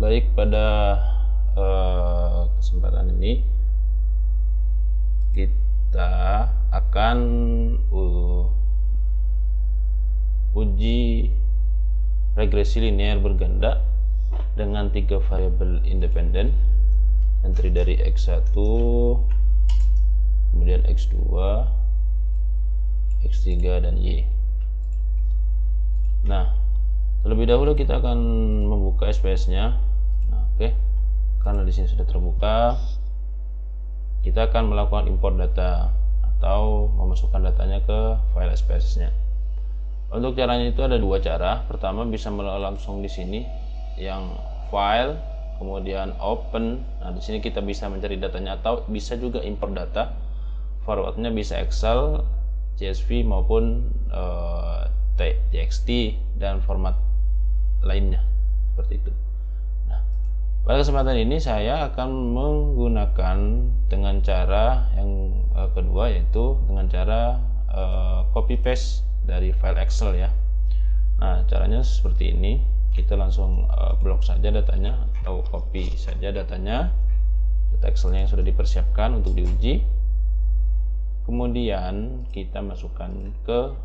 Baik, pada kesempatan ini kita akan uji regresi linear berganda dengan 3 variabel independen yang terdiri dari X1, kemudian X2, X3, dan Y. Nah, terlebih dahulu kita akan membuka SPS-nya. Nah, oke. Karena di sini sudah terbuka, kita akan melakukan import data atau memasukkan datanya ke file SPS-nya. Untuk caranya itu ada 2 cara. Pertama, bisa langsung di sini yang file, kemudian open. Nah, di sini kita bisa mencari datanya atau bisa juga import data. Formatnya bisa Excel, CSV maupun TXT dan format lainnya seperti itu. Nah, pada kesempatan ini saya akan menggunakan dengan cara yang kedua, yaitu dengan cara copy paste dari file Excel ya. Nah, caranya seperti ini. Kita langsung blok saja datanya atau copy saja datanya, data Excelnya yang sudah dipersiapkan untuk diuji. Kemudian kita masukkan ke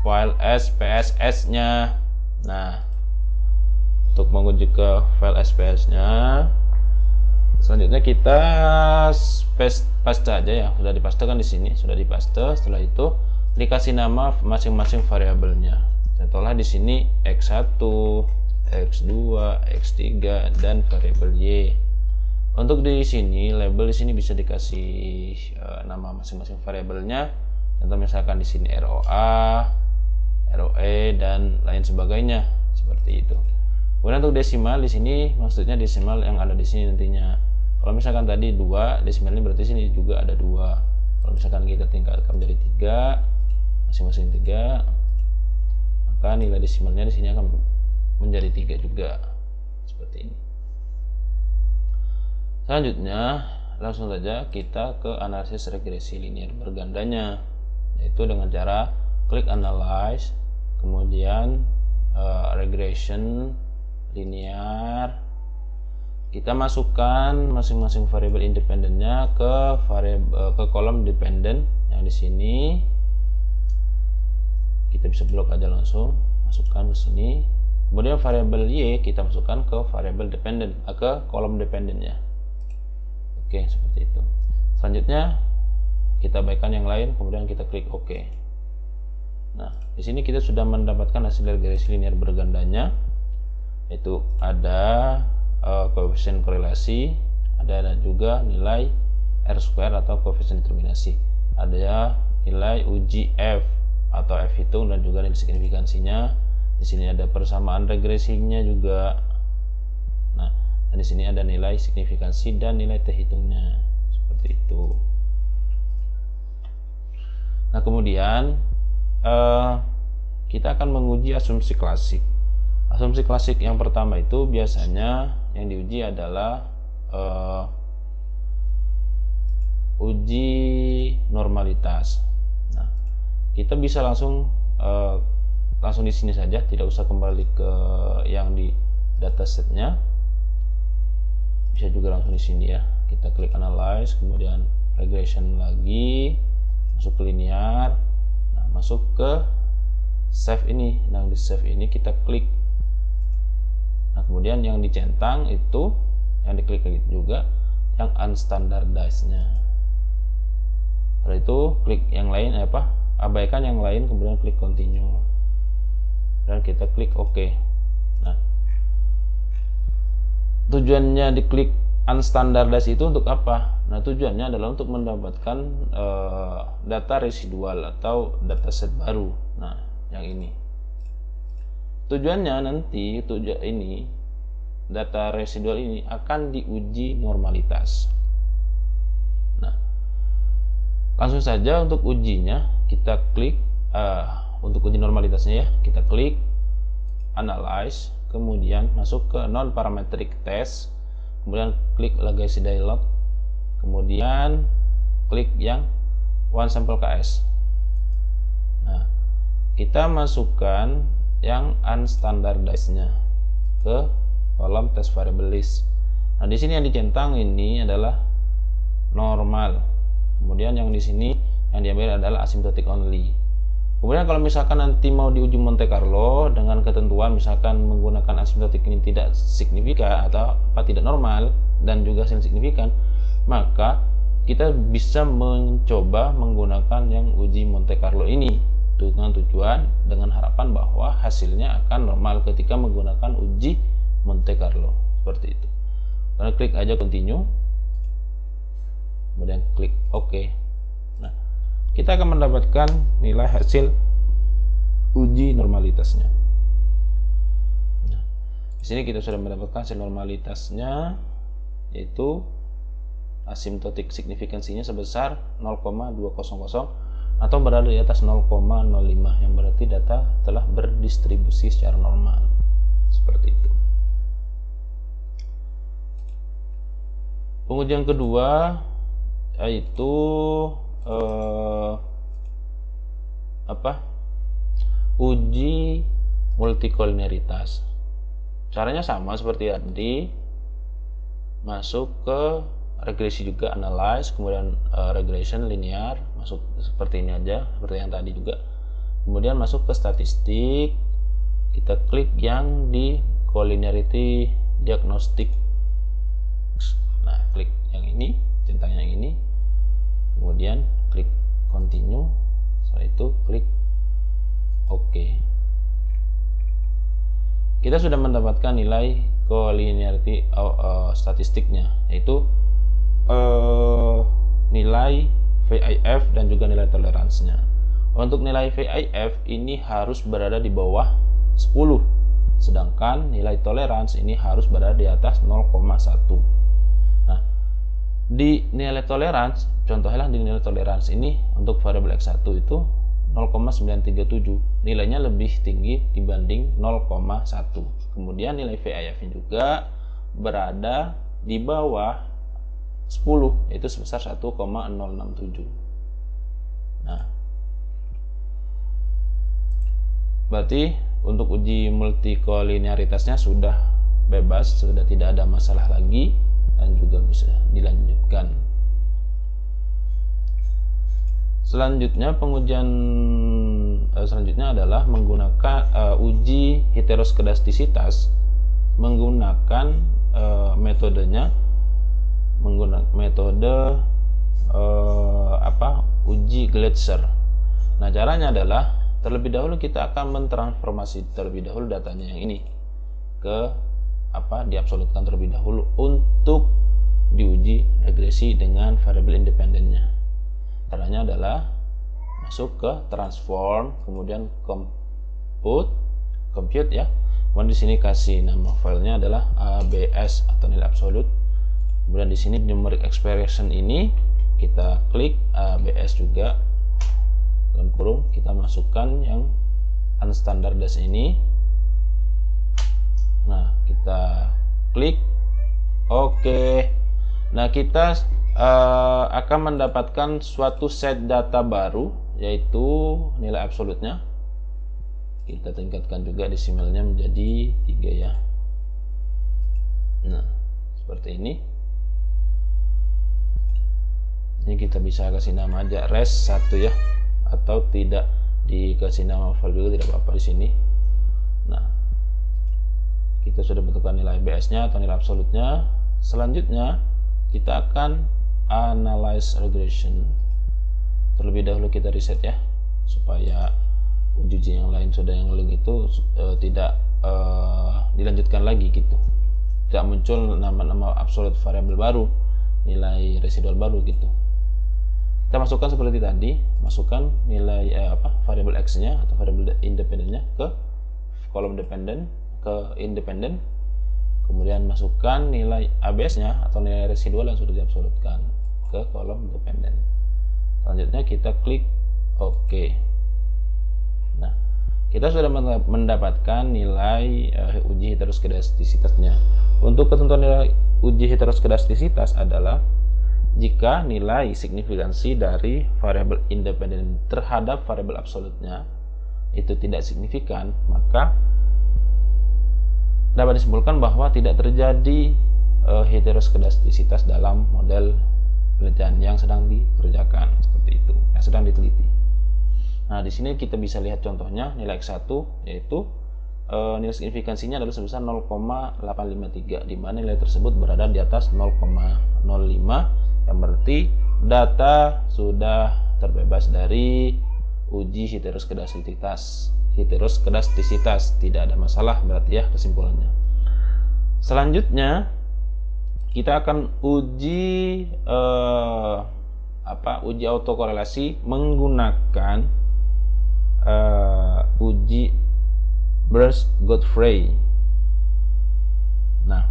file SPSS-nya. Nah, untuk menguji ke file SPSS-nya, selanjutnya kita paste aja ya, sudah dipastekan di sini, sudah dipaste. Setelah itu dikasih nama masing-masing variabelnya. Setelah di sini X1, X2, X3, dan variabel Y. Untuk di sini label di sini bisa dikasih nama masing-masing variabelnya. Contoh misalkan di sini ROA, ROE, dan lain sebagainya seperti itu. Kemudian untuk desimal di sini maksudnya desimal yang ada di sini nantinya. Kalau misalkan tadi 2, desimal ini berarti sini juga ada 2. Kalau misalkan kita tingkatkan menjadi 3, masing-masing 3, maka nilai desimalnya di sini akan menjadi 3 juga seperti ini. Selanjutnya langsung saja kita ke analisis regresi linear bergandanya, yaitu dengan cara klik analyze, kemudian regression linear. Kita masukkan masing-masing variabel independennya ke kolom dependen yang di sini. Kita bisa blok aja langsung, masukkan ke sini. Kemudian variabel Y kita masukkan ke variabel dependen, ke kolom dependennya. Oke, seperti itu. Selanjutnya kita baikkan yang lain, kemudian kita klik OK. Nah, di sini kita sudah mendapatkan hasil regresi linear bergandanya, yaitu ada koefisien korelasi, ada juga nilai R-square atau koefisien determinasi, ada nilai uji F atau F hitung, dan juga nilai signifikansinya. Di sini ada persamaan regresinya juga. Nah, dan di sini ada nilai signifikansi dan nilai T hitungnya seperti itu. Nah, kemudian kita akan menguji asumsi klasik. Asumsi klasik yang pertama itu biasanya yang diuji adalah uji normalitas. Nah, kita bisa langsung di sini saja, tidak usah kembali ke yang di datasetnya. Bisa juga langsung di sini ya. Kita klik analyze, kemudian regression lagi, masuk ke linear. Nah, masuk ke save ini. Nah, di save ini kita klik. Nah, kemudian yang dicentang itu, yang diklik juga yang unstandardized-nya. Setelah itu klik yang lain, abaikan yang lain, kemudian klik continue. Dan kita klik OK. Nah, tujuannya diklik unstandardized itu untuk apa? Nah, tujuannya adalah untuk mendapatkan data residual atau dataset baru. Nah, yang ini. Tujuannya nanti data residual ini akan diuji normalitas. Nah, langsung saja untuk ujinya kita klik untuk uji normalitasnya ya, kita klik analyze, kemudian masuk ke non parametric test, kemudian klik legacy dialog, kemudian klik yang one sample KS. Nah, kita masukkan yang unstandardized-nya ke kolom test variable list. Nah, di sini yang dicentang ini adalah normal. Kemudian yang di sini yang diambil adalah asymptotic only. Kemudian kalau misalkan nanti mau diuji Monte Carlo dengan ketentuan misalkan menggunakan asymptotic ini tidak signifikan atau tidak normal dan juga signifikan, maka kita bisa mencoba menggunakan yang uji Monte Carlo ini dengan tujuan dengan harapan bahwa hasilnya akan normal ketika menggunakan uji Monte Carlo seperti itu. Karena klik aja continue, kemudian klik OK. Nah, kita akan mendapatkan nilai hasil uji normalitasnya. Nah, di sini kita sudah mendapatkan hasil normalitasnya, yaitu asymptotic signifikansinya sebesar 0,200 atau berada di atas 0,05, yang berarti data telah berdistribusi secara normal. Seperti itu. Pengujian kedua yaitu uji multikoliniaritas. Caranya sama seperti tadi, masuk ke regresi juga, analyze, kemudian regression linear, masuk seperti ini aja, seperti yang tadi juga. Kemudian masuk ke statistik, kita klik yang di collinearity diagnostic. Nah, klik yang ini, centang yang ini, kemudian klik continue, setelah itu klik OK. Kita sudah mendapatkan nilai collinearity statistiknya, yaitu nilai VIF dan juga nilai toleransinya. Untuk nilai VIF ini harus berada di bawah 10, sedangkan nilai toleransi ini harus berada di atas 0,1. Nah, di nilai toleransi, contohnya di nilai toleransi ini untuk variabel X1 itu 0,937, nilainya lebih tinggi dibanding 0,1. Kemudian nilai VIF nya juga berada di bawah 10, yaitu sebesar 1,067. Nah, berarti untuk uji multikoliniaritasnya sudah bebas, sudah tidak ada masalah lagi dan juga bisa dilanjutkan. Selanjutnya pengujian selanjutnya adalah menggunakan uji heteroskedastisitas menggunakan metodenya menggunakan metode uji Gleitzer. Nah, caranya adalah terlebih dahulu kita akan mentransformasi terlebih dahulu datanya yang ini ke diabsolutkan terlebih dahulu untuk diuji regresi dengan variabel independennya. Caranya adalah masuk ke transform, kemudian compute ya. Kemudian di sini kasih nama filenya adalah ABS atau nilai absolut. Kemudian di sini numeric expression ini kita klik ABS juga, dalam kurung kita masukkan yang unstandardized ini. Nah, kita klik OK. Nah, kita akan mendapatkan suatu set data baru, yaitu nilai absolutnya. Kita tingkatkan juga desimalnya menjadi 3 ya. Nah, seperti ini. Ini kita bisa kasih nama aja res1 ya, atau tidak dikasih nama file juga tidak apa-apa di sini. Nah, kita sudah bentukkan nilai BS-nya atau nilai absolutnya. Selanjutnya kita akan analyze regression. Terlebih dahulu kita reset ya, supaya uji yang lain sudah yang link itu tidak dilanjutkan lagi gitu, tidak muncul nama-nama absolute variable baru, nilai residual baru gitu. Kita masukkan seperti tadi, masukkan nilai variable x nya atau variable independennya ke kolom dependent, ke independent, kemudian masukkan nilai ABS nya atau nilai residual yang sudah diabsolutkan ke kolom dependent. Selanjutnya kita klik OK. Nah, kita sudah mendapatkan nilai uji heteroskedastisitasnya. Untuk ketentuan nilai uji heteroskedastisitas adalah jika nilai signifikansi dari variabel independen terhadap variabel absolutnya itu tidak signifikan, maka dapat disimpulkan bahwa tidak terjadi heteroskedastisitas dalam model penelitian yang sedang dikerjakan, seperti itu, yang sedang diteliti. Nah, di sini kita bisa lihat contohnya nilai X1, yaitu nilai signifikansinya adalah sebesar 0,853, di mana nilai tersebut berada di atas 0,05, yang berarti data sudah terbebas dari uji heteroskedastisitas. Tidak ada masalah berarti ya kesimpulannya. Selanjutnya kita akan uji uji autokorelasi menggunakan uji Burns-Godfrey. Nah,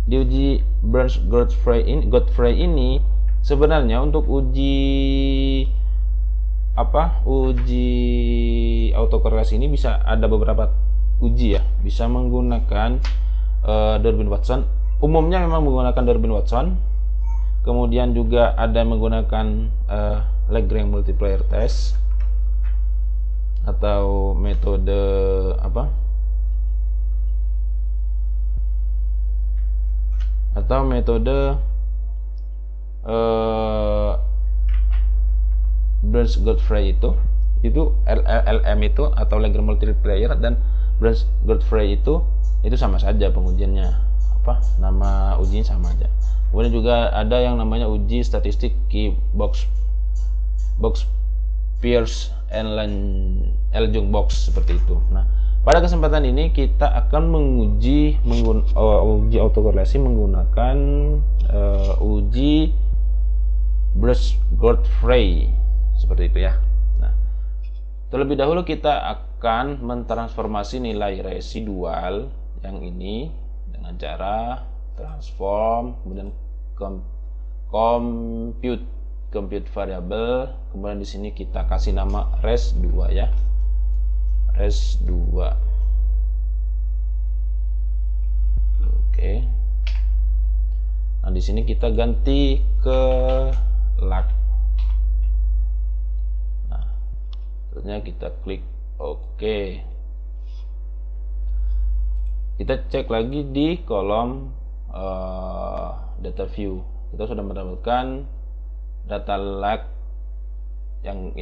di uji Burns-Godfrey ini sebenarnya untuk uji autokorelasi ini bisa ada beberapa uji ya, bisa menggunakan Durbin Watson. Umumnya memang menggunakan Durbin Watson, kemudian juga ada menggunakan Lagrange multiplier test atau metode Burns-Godfrey itu LLM itu atau Lagrange multiplier, dan Burns-Godfrey itu sama saja pengujiannya, nama ujinya sama aja. Kemudian juga ada yang namanya uji statistik key box Peirce and Ljung box, seperti itu. Nah, pada kesempatan ini kita akan menguji uji autokorelasi menggunakan uji Burns-Godfrey, seperti itu ya. Nah, terlebih dahulu kita akan mentransformasi nilai residual yang ini dengan cara transform, kemudian compute variable, kemudian di sini kita kasih nama res2 ya, res2. Oke. Nah, di sini kita ganti ke lag. Nah, terusnya kita klik OK. Kita cek lagi di kolom data view. Kita sudah mendapatkan data lag yang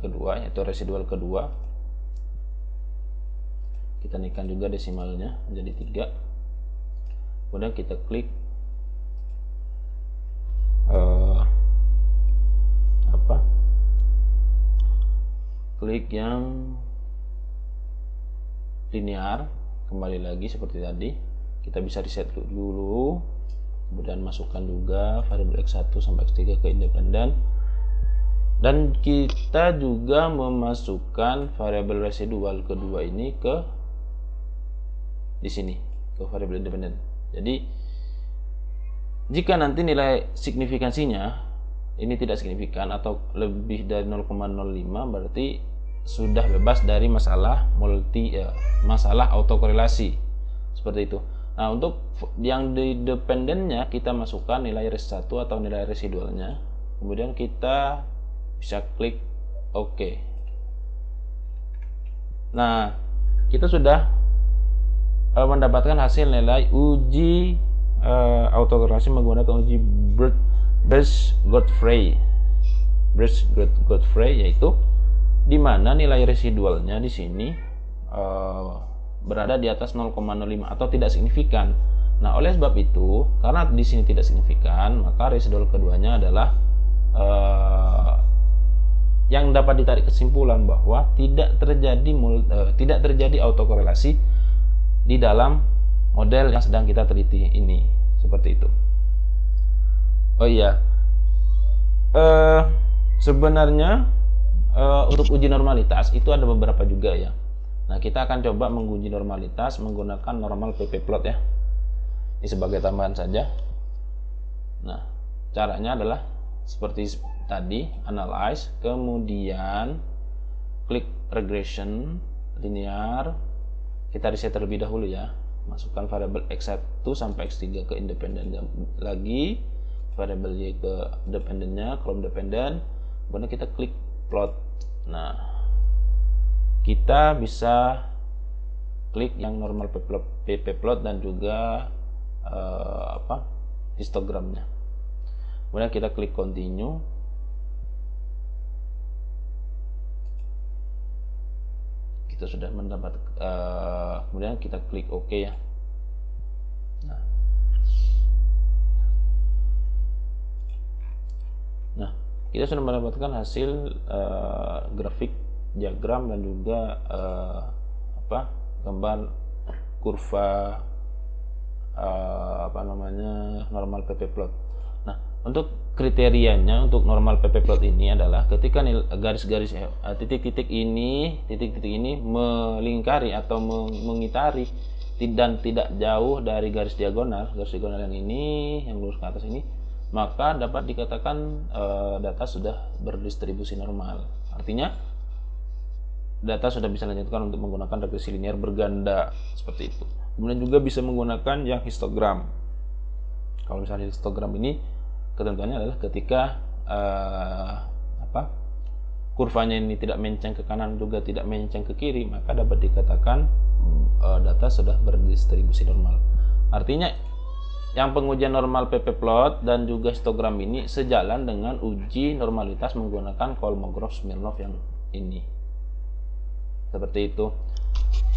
kedua, yaitu residual kedua. Kita naikkan juga desimalnya menjadi 3. Kemudian kita klik klik yang linear, kembali lagi seperti tadi. Kita bisa reset dulu, kemudian masukkan juga variabel X1 sampai X3 ke independen, dan kita juga memasukkan variabel residual kedua ini ke di sini, ke variabel independen. Jadi jika nanti nilai signifikansinya ini tidak signifikan atau lebih dari 0,05, berarti sudah bebas dari masalah masalah autokorelasi, seperti itu. Nah, untuk yang di dependennya kita masukkan nilai res1 atau nilai residualnya, kemudian kita bisa klik OK. Nah, kita sudah mendapatkan hasil nilai uji autokorelasi menggunakan uji Burns-Godfrey, yaitu di mana nilai residualnya di sini berada di atas 0,05 atau tidak signifikan. Nah, oleh sebab itu, karena di sini tidak signifikan, maka residual keduanya adalah yang dapat ditarik kesimpulan bahwa tidak terjadi autokorelasi di dalam model yang sedang kita teliti ini, seperti itu. Oh iya, sebenarnya untuk uji normalitas itu ada beberapa juga ya. Nah, kita akan coba menguji normalitas menggunakan normal ppplot ya. Ini sebagai tambahan saja. Nah, caranya adalah seperti tadi, analyze, kemudian klik regression linear. Kita reset terlebih dahulu ya. Masukkan variabel X1 sampai X3 ke independen lagi, variabel Y ke dependennya, kolom dependen, kemudian kita klik plot. Nah, kita bisa klik yang normal PP plot dan juga histogramnya. Kemudian kita klik continue. Kita sudah mendapat, kemudian kita klik OK ya. Nah, kita sudah mendapatkan hasil grafik, diagram, dan juga gambar kurva normal PP plot. Nah, untuk kriterianya untuk normal PP plot ini adalah ketika garis-garis titik-titik ini melingkari atau mengitari dan tidak jauh dari garis diagonal yang ini, yang lurus ke atas ini, maka dapat dikatakan data sudah berdistribusi normal. Artinya data sudah bisa dilanjutkan untuk menggunakan regresi linear berganda seperti itu. Kemudian juga bisa menggunakan yang histogram. Kalau misalnya histogram ini ketentuannya adalah ketika kurvanya ini tidak menceng ke kanan juga tidak menceng ke kiri, maka dapat dikatakan data sudah berdistribusi normal. Artinya yang pengujian normal PP plot dan juga histogram ini sejalan dengan uji normalitas menggunakan Kolmogorov-Smirnov yang ini. Seperti itu.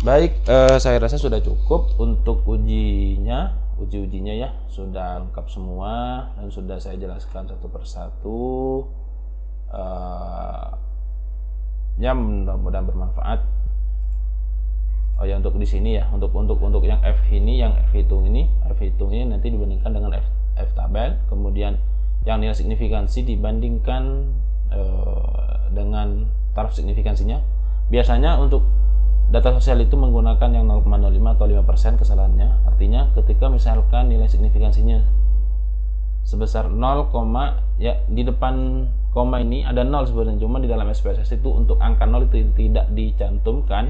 Baik, saya rasa sudah cukup untuk ujinya ya, sudah lengkap semua dan sudah saya jelaskan satu persatu. Ya, mudah-mudahan bermanfaat. Oh ya, untuk di sini ya, untuk yang F hitung ini nanti dibandingkan dengan F tabel, kemudian yang nilai signifikansi dibandingkan dengan taraf signifikansinya. Biasanya untuk data sosial itu menggunakan yang 0,05 atau 5% kesalahannya. Artinya ketika misalkan nilai signifikansinya sebesar 0, ya di depan koma ini ada 0 sebenarnya, cuma di dalam SPSS itu untuk angka 0 itu tidak dicantumkan.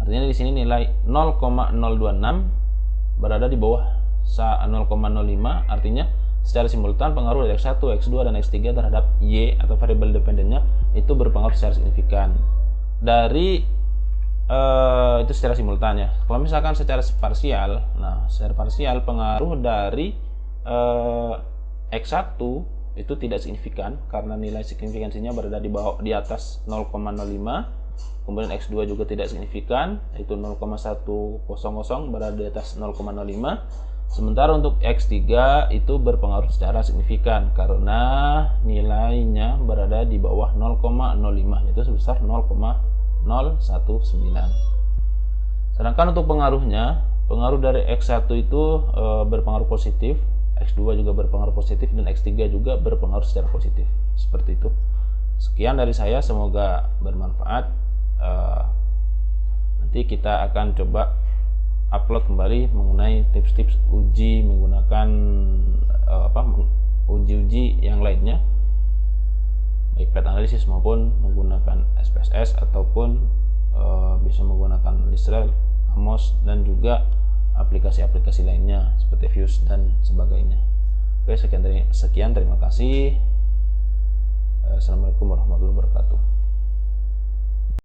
Artinya di sini nilai 0,026 berada di bawah 0,05, artinya secara simultan pengaruh dari X1, X2 dan X3 terhadap Y atau variabel dependennya itu berpengaruh secara signifikan. Dari itu secara simultan ya. Kalau misalkan secara parsial, nah secara parsial pengaruh dari X1 itu tidak signifikan karena nilai signifikansinya berada di atas 0,05. Kemudian X2 juga tidak signifikan, yaitu 0,100 berada di atas 0,05. Sementara untuk X3 itu berpengaruh secara signifikan karena nilainya berada di bawah 0,05, yaitu sebesar 0,019. Sedangkan untuk pengaruh dari X1 itu berpengaruh positif, X2 juga berpengaruh positif, dan X3 juga berpengaruh secara positif. Seperti itu. Sekian dari saya, semoga bermanfaat. Nanti kita akan coba upload kembali mengenai tips-tips uji menggunakan uji-uji yang lainnya, baik path analysis maupun menggunakan SPSS ataupun bisa menggunakan Lisrel, Amos, dan juga aplikasi-aplikasi lainnya seperti Fuse dan sebagainya. Oke, sekian terima kasih. Assalamualaikum warahmatullahi wabarakatuh.